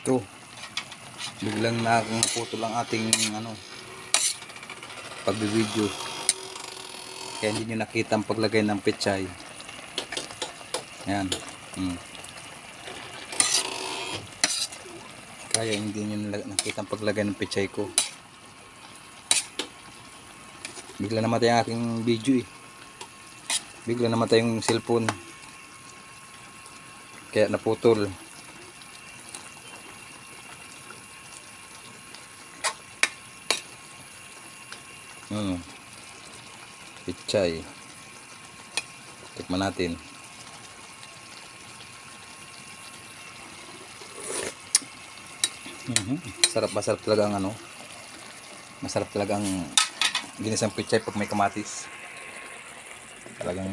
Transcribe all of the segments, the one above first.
Ito, biglang naputo lang ating pagbibideo. Kaya hindi nyo nakita ang paglagay ng pechay. Ayan. Kaya hindi nyo nakita ang paglagay ng pechay ko. Bigla namatay ang aking video eh. Bigla namatay yung cellphone. Kaya naputol. Pechay. Tikman natin. Masarap talaga ang masarap talaga ang ginisang pechay pag may kamatis. Talagang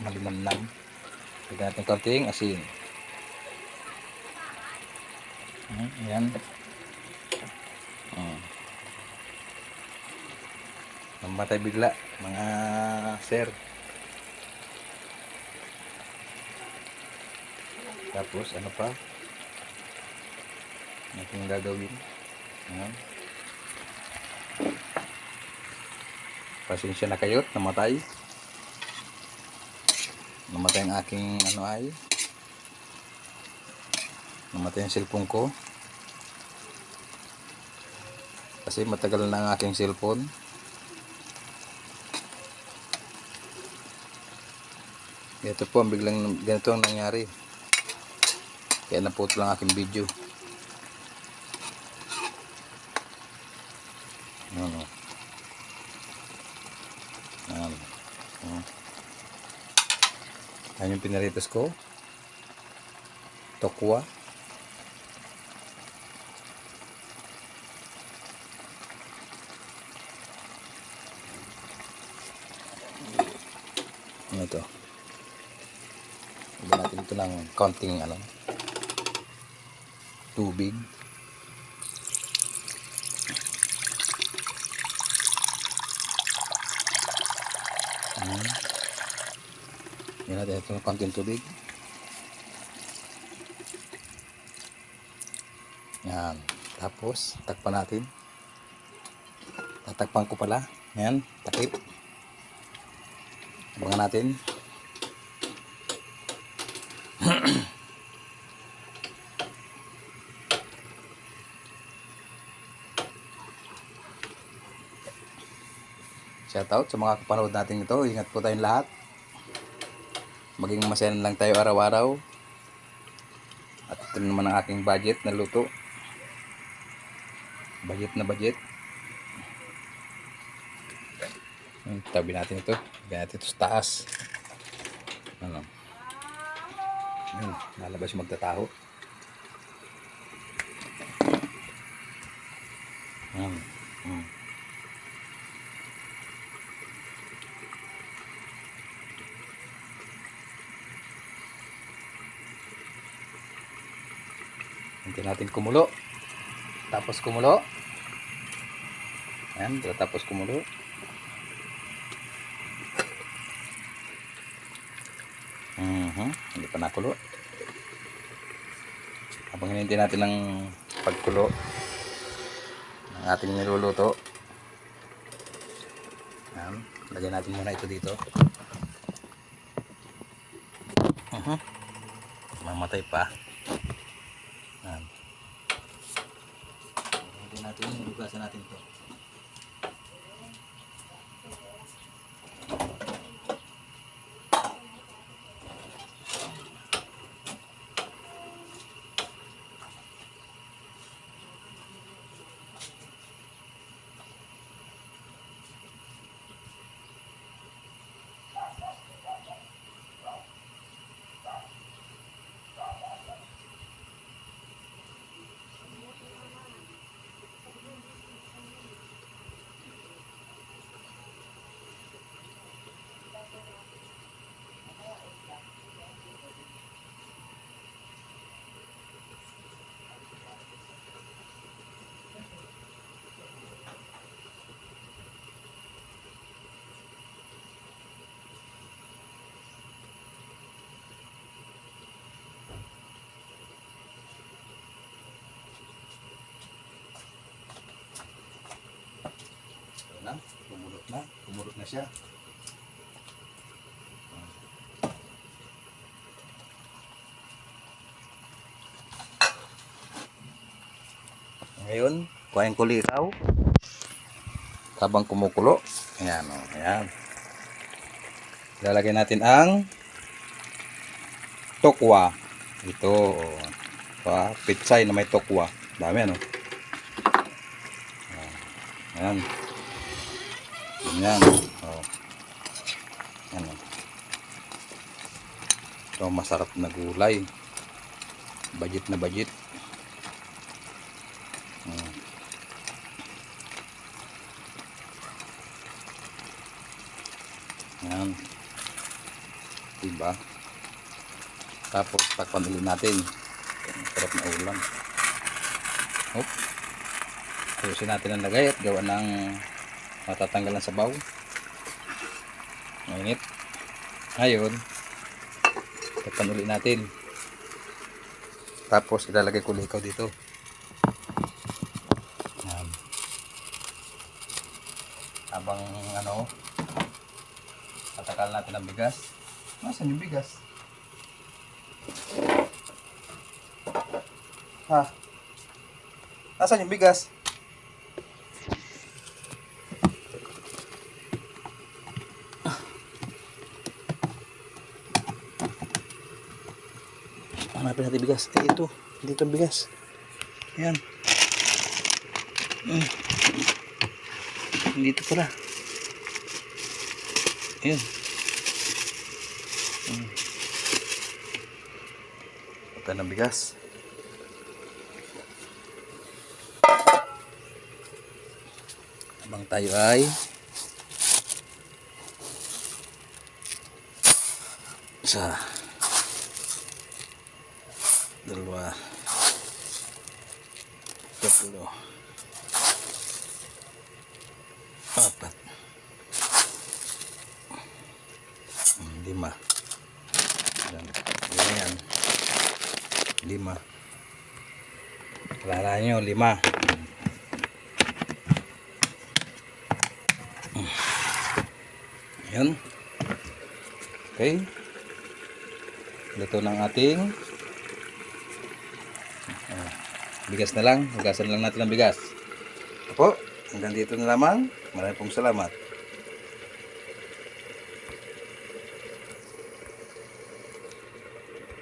malinamnam. Lagyan natin konting asin. Ayan. Namatay bigla mga sir. Tapos ano pa natin gagawin? Pasensya na kayo, namatay ang aking namatay ang cellphone ko kasi matagal na ang aking cellphone. Ito po ang biglang ganito ang nangyari, kaya naputol ang aking video. Ayan yung pinaritos ko, tokwa. Ano ito, lagyan natin ito ng konting tubig. Yan natin ito ng konting tubig. Yan. Tapos takpan natin. Tatakpan ko pala. Yan, takip. Abangan natin. Shoutout sa mga kapanood natin ito. Ingat po tayong lahat. Maging masaya lang tayo araw-araw. At ito naman ang aking budget na luto. Budget na budget. Tabi natin ito. Lagyan natin ito sa taas. Lalabas yung magtataho. Hintayin natin kumulo. Tapos kumulo. Ayan, tapos kumulo. Hindi pa nakulo. Habang hinintay natin ng pagkulo ng ating niluluto, ayan, lagyan natin muna ito dito. Mamatay pa. Ayan. Hinintay natin, hinugasan natin ito. na, kumulot na siya. Ngayon, kuhain ko likaw. Habang kumukulo. Ayan, o. Ayan. Ilalagay natin ang tokwa. Ito, o. Pitsay na may tokwa. Dami, ano? Ayan. Ayan. O. Ayan, o. Ito, masarap na gulay. Budget na budget. Ayan. Diba? Tapos takpan ulit natin. Sarap na ulam. Hop. Ayusin natin ang lagay at gawa ng matatanggal ang sabaw. Mainit. Ngayon, takpan ulit natin. Tapos ilalagay ko likaw dito. Ayan. Habang ano, tatakal natin ang bigas. Nasaan yung bigas? Ha? Nasaan yung bigas? Hanapin natin bigas. Eh, ito. Dito ang bigas. Ayan. Dito pala. Ayan. Ito ng bigas. Habang tayo ay isa, dalawa, tatlo, apat, lima. Yan. Lima. Kala nyo, 5. Ayan. Okay. Luto ng ating bigas na lang. Hugasan lang natin ang bigas. Opo, hanggang dito na lamang. Maraming pong salamat.